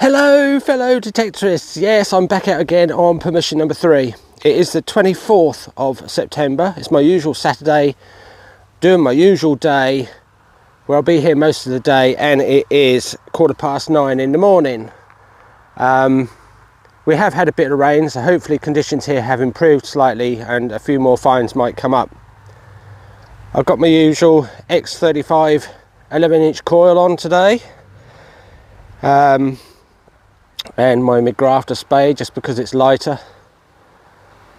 Hello fellow detectorists, yes, I'm back out again on permission number 3. It is the 24th of September, it's my usual Saturday, doing my usual day, where I'll be here most of the day, and it is 9:15 in the morning. We have had a bit of rain, so hopefully conditions here have improved slightly and a few more finds might come up. I've got my usual X35 11-inch coil on today. And my McGrafter spade just because it's lighter,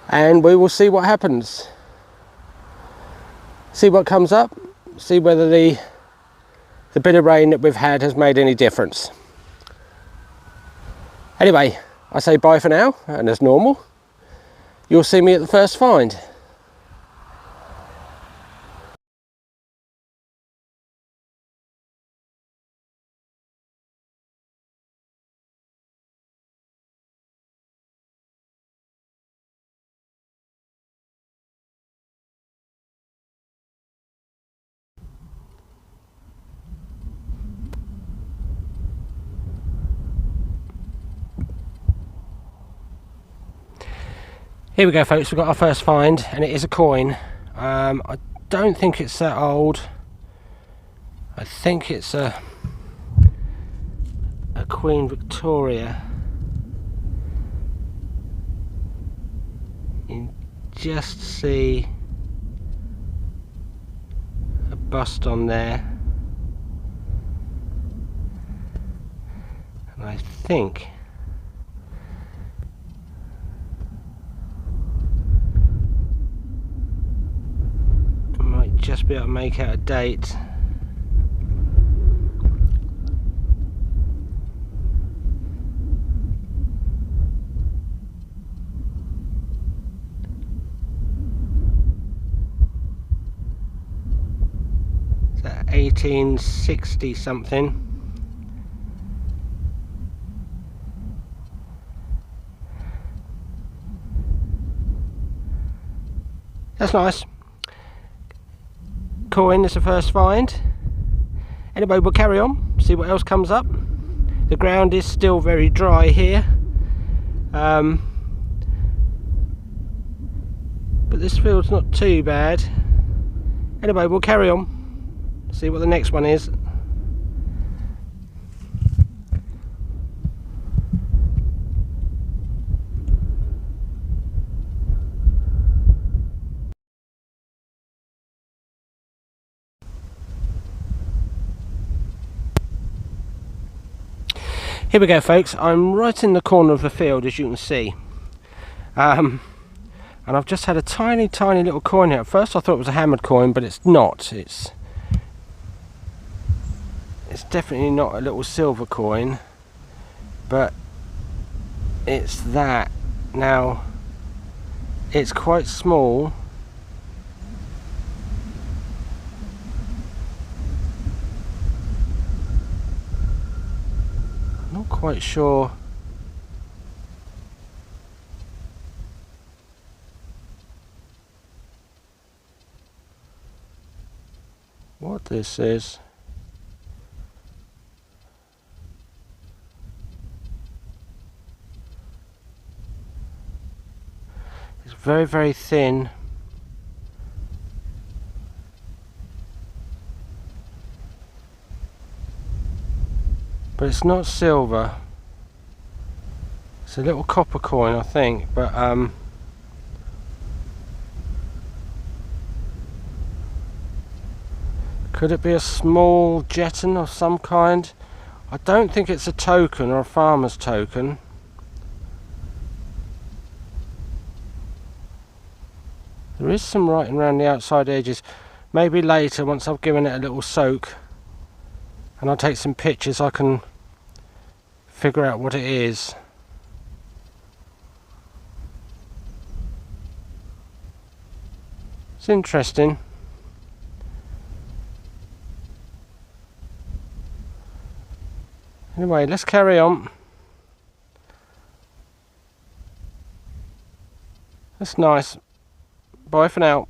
and we will see what happens, see what comes up, see whether the bit of rain that we've had has made any difference. Anyway, I say bye for now, and as normal you'll see me at the first find. Here we go folks, we've got our first find, and it is a coin. I don't think it's that old. I think it's a Queen Victoria. You can just see a bust on there, and I think just be able to make out a date. Is that 1860 something? That's nice. Coin is the first find. Anyway, we'll carry on, see what else comes up. The ground is still very dry here, but this field's not too bad. Anyway, we'll carry on, see what the next one is. Here we go folks, I'm right in the corner of the field, as you can see, and I've just had a tiny little coin here. At first I thought it was a hammered coin, but it's not. It's definitely not a little silver coin, but it's that. Now it's quite small, not quite sure what this is. It's very thin. But it's not silver. It's a little copper coin, I think, but could it be a small jeton of some kind? I don't think it's a token or a farmer's token. There is some writing around the outside edges. Maybe later, once I've given it a little soak and I'll take some pictures, I can figure out what it is. It's interesting. Anyway, let's carry on. That's nice. Bye for now.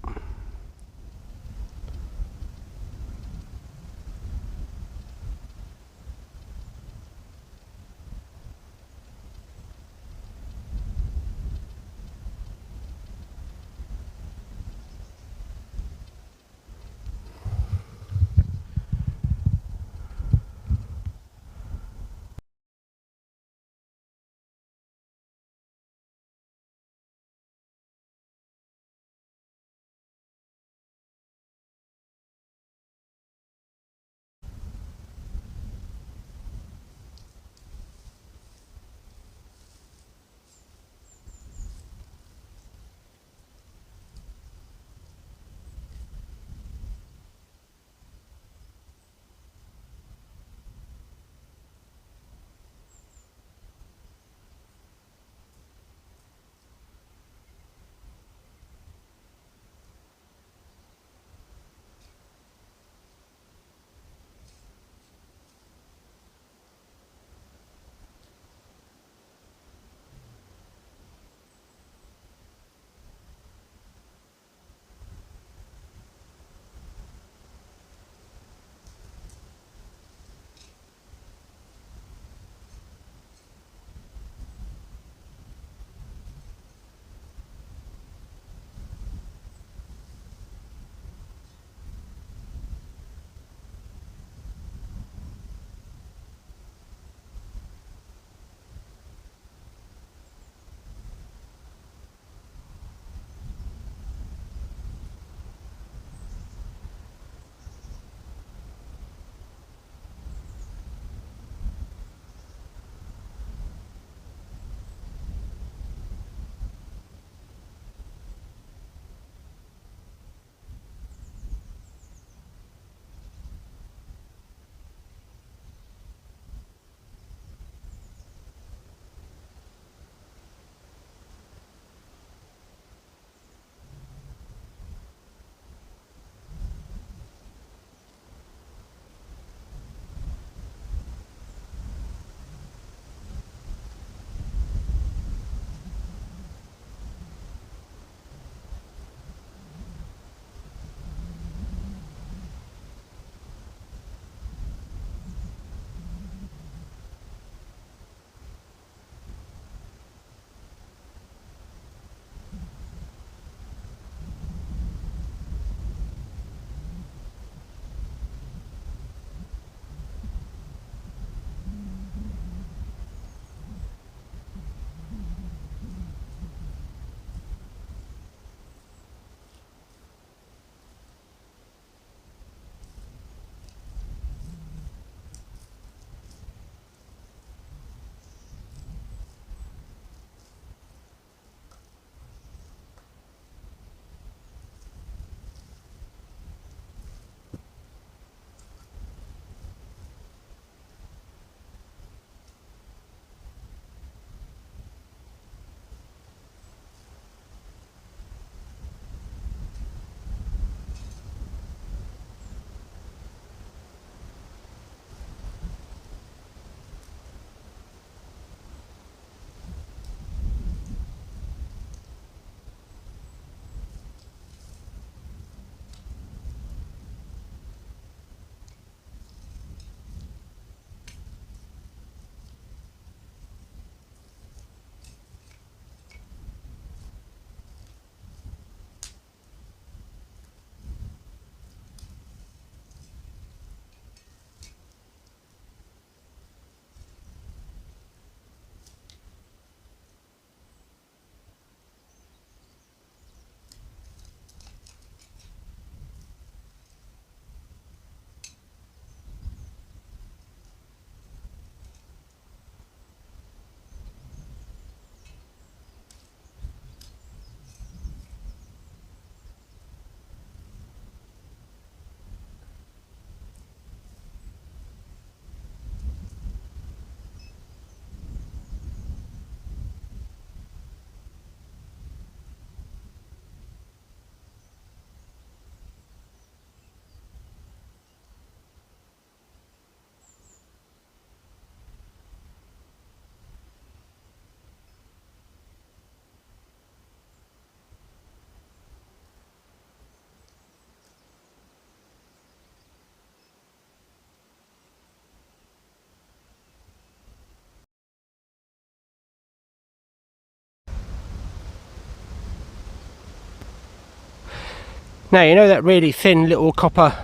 Now, you know that really thin little copper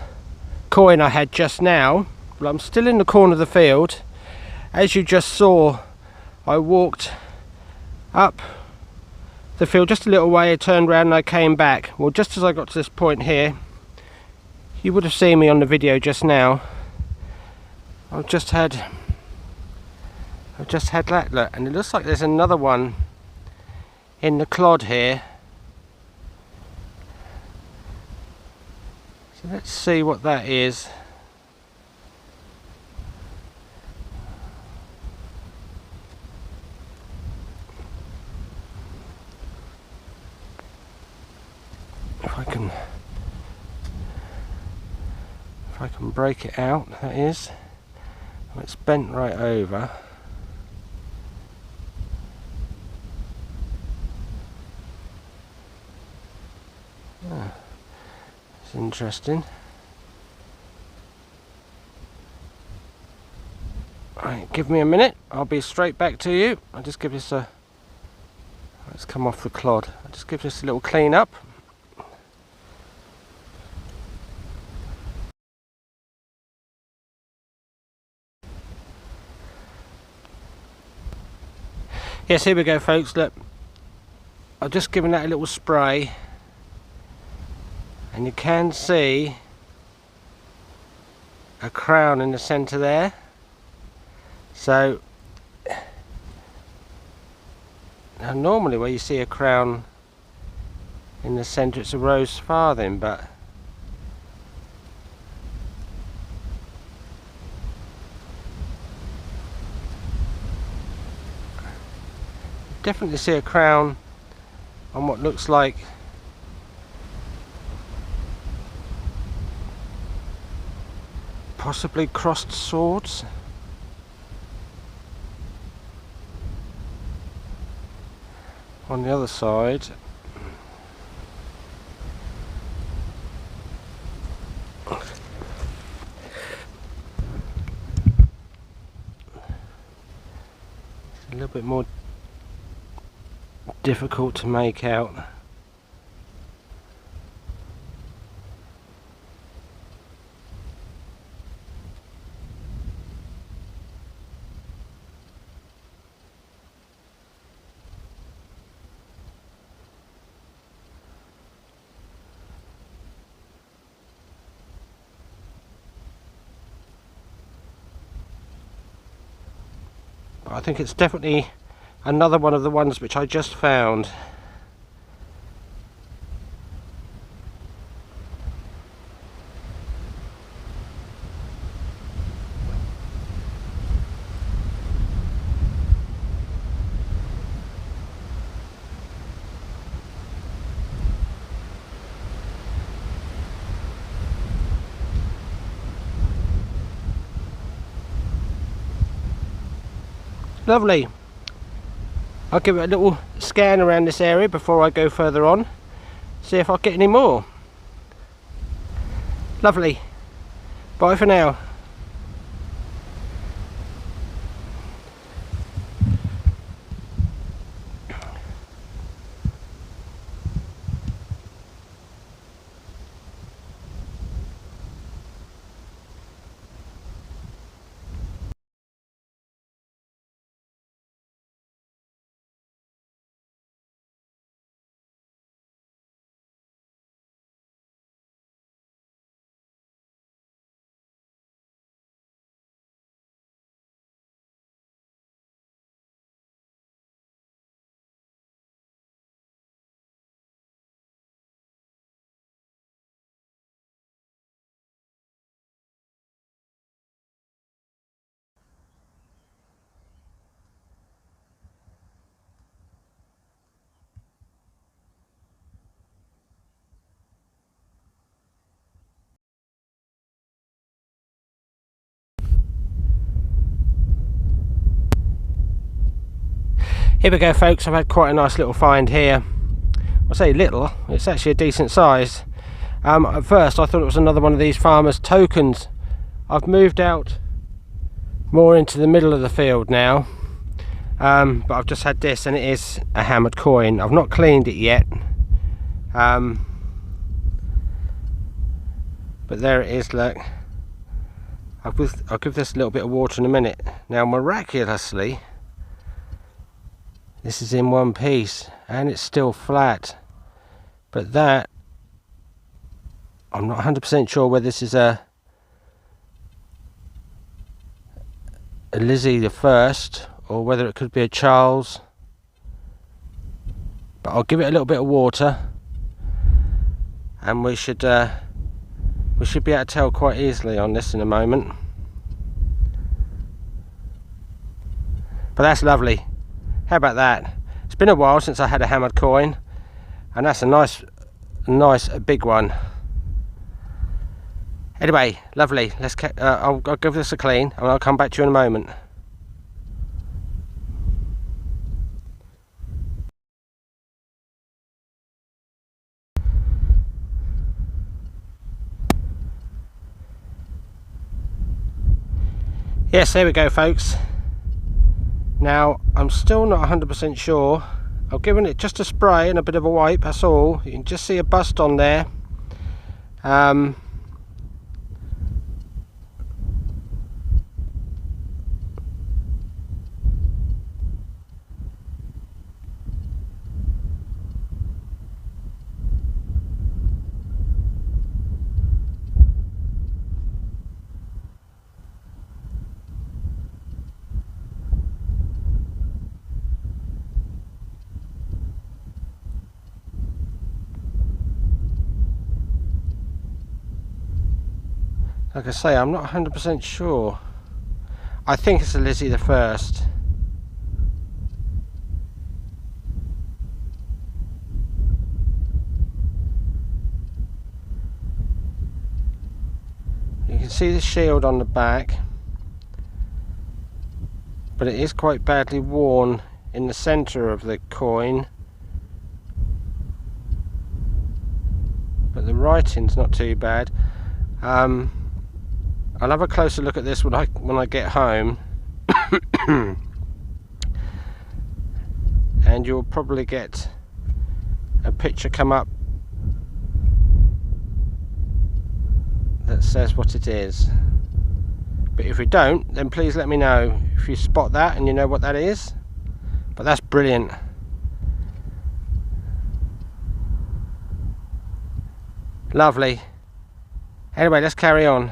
coin I had just now? Well, I'm still in the corner of the field. As you just saw, I walked up the field just a little way, I turned around and I came back. Well, just as I got to this point here, you would have seen me on the video just now. I've just had that look, and it looks like there's another one in the clod here. So let's see what that is. If I can break it out, that is. It's bent right over. Ah, it's interesting. Right, give me a minute. I'll be straight back to you. I'll just give this a... Let's come off the clod. I'll just give this a little clean up. Yes, here we go, folks. Look, I've just given that a little spray, and you can see a crown in the centre there. So now normally where you see a crown in the centre, it's a rose farthing, but definitely see a crown on what looks like possibly crossed swords. On the other side, a little bit more difficult to make out. But I think it's definitely another one of the ones which I just found. Lovely. I'll give it a little scan around this area before I go further on, see if I get any more. Lovely. Bye for now. Here we go, folks. I've had quite a nice little find here. I say little, it's actually a decent size. At first I thought it was another one of these farmers' tokens. I've moved out more into the middle of the field now, but I've just had this, and it is a hammered coin. I've not cleaned it yet. But there it is, look. I'll give this a little bit of water in a minute. Now miraculously, this is in one piece and it's still flat. But that, I'm not 100% sure whether this is a Lizzie the First or whether it could be a Charles. But I'll give it a little bit of water and we should be able to tell quite easily on this in a moment. But that's lovely. How about that? It's been a while since I had a hammered coin, and that's a nice big one. Anyway, lovely. I'll give this a clean and I'll come back to you in a moment. Yes, there we go, folks. Now, I'm still not 100% sure. I've given it just a spray and a bit of a wipe, that's all. You can just see a bust on there. Like I say, I'm not 100% sure. I think it's a Lizzie the First. You can see the shield on the back, but it is quite badly worn in the centre of the coin. But the writing's not too bad. I'll have a closer look at this when I get home, and you'll probably get a picture come up that says what it is. But if you don't, then please let me know if you spot that and you know what that is. But that's brilliant. Lovely. Anyway, let's carry on.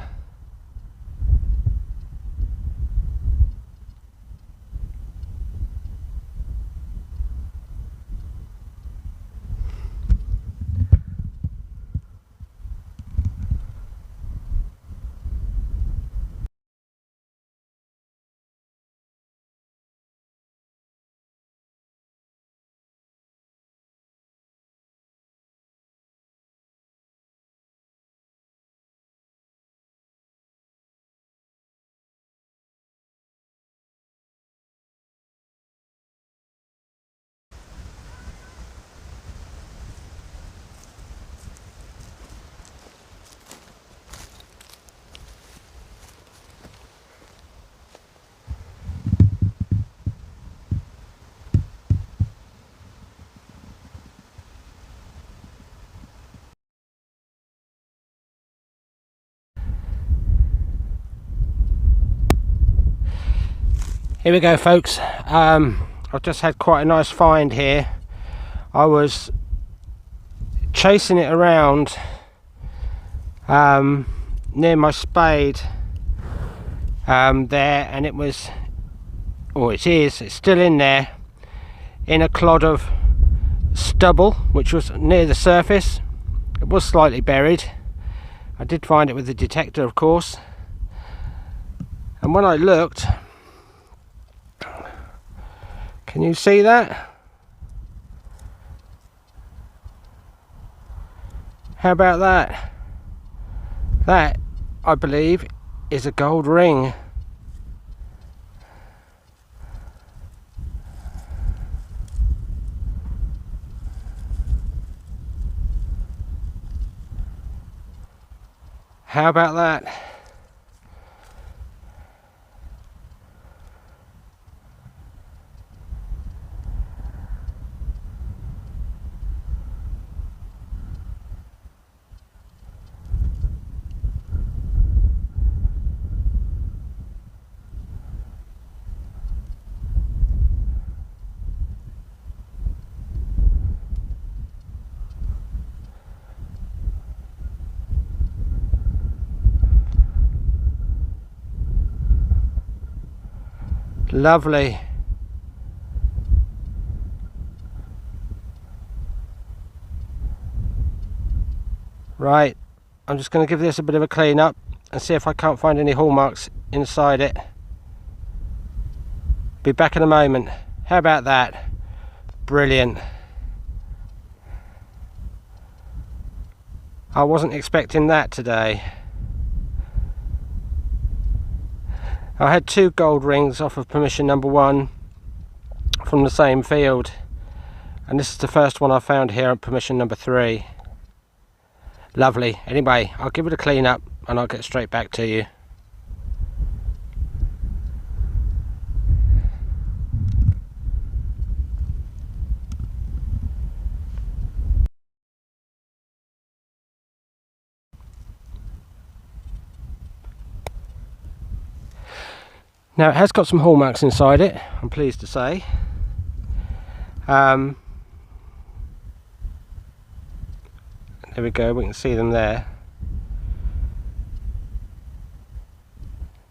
Here we go, folks. I've just had quite a nice find here. I was chasing it around near my spade there, and it was, or it's still in there, in a clod of stubble which was near the surface. It was slightly buried. I did find it with the detector, of course, and when I looked, can you see that? How about that? That, I believe, is a gold ring. How about that? Lovely. Right, I'm just going to give this a bit of a clean up and see if I can't find any hallmarks inside it. Be back in a moment. How about that? Brilliant. I wasn't expecting that today. I had 2 gold rings off of permission number 1 from the same field, and this is the first one I found here at permission number 3. Lovely. Anyway, I'll give it a clean up and I'll get straight back to you. Now it has got some hallmarks inside it, I'm pleased to say. There we go, we can see them there.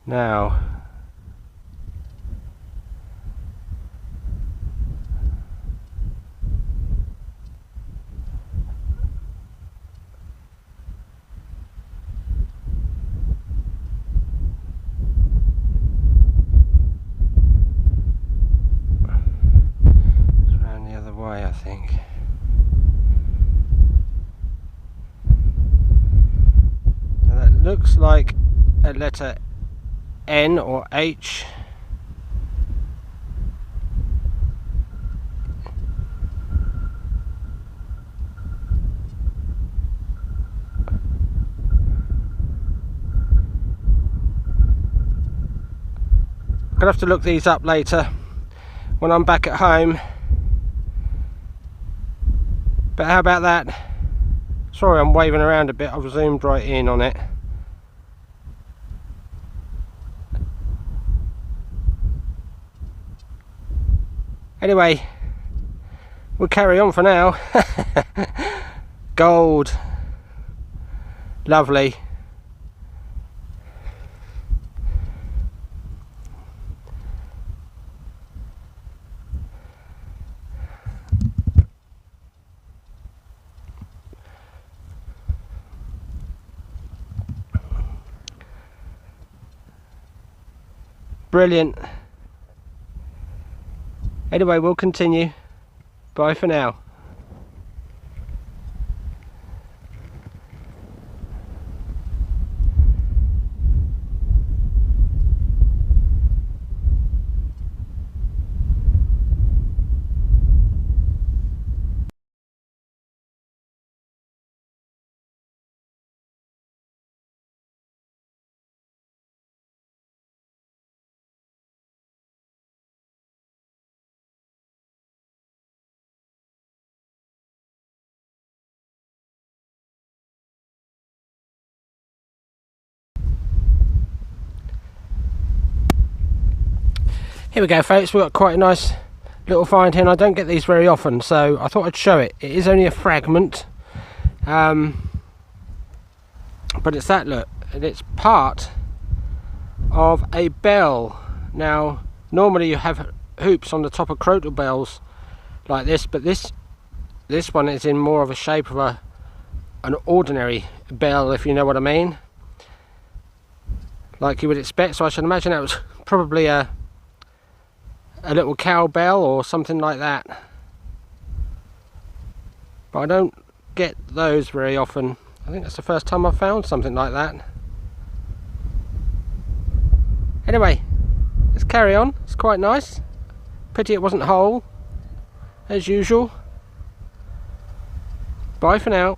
Now, it's around the other way, I think. Looks like a letter N or H. I'm gonna have to look these up later when I'm back at home. But how about that? Sorry, I'm waving around a bit. I've zoomed right in on it. Anyway, we'll carry on for now. Gold. Lovely. Brilliant. Anyway, we'll continue. Bye for now. Here we go, folks. We've got quite a nice little find here, and I don't get these very often, so I thought I'd show it. It is only a fragment, but it's that, look, and it's part of a bell. Now, normally you have hoops on the top of crotal bells like this, but this one is in more of a shape of an ordinary bell, if you know what I mean, like you would expect. So I should imagine that was probably a little cowbell or something like that, but I don't get those very often. I think that's the first time I've found something like that. Anyway, let's carry on. It's quite nice. Pity it wasn't whole, as usual. Bye for now.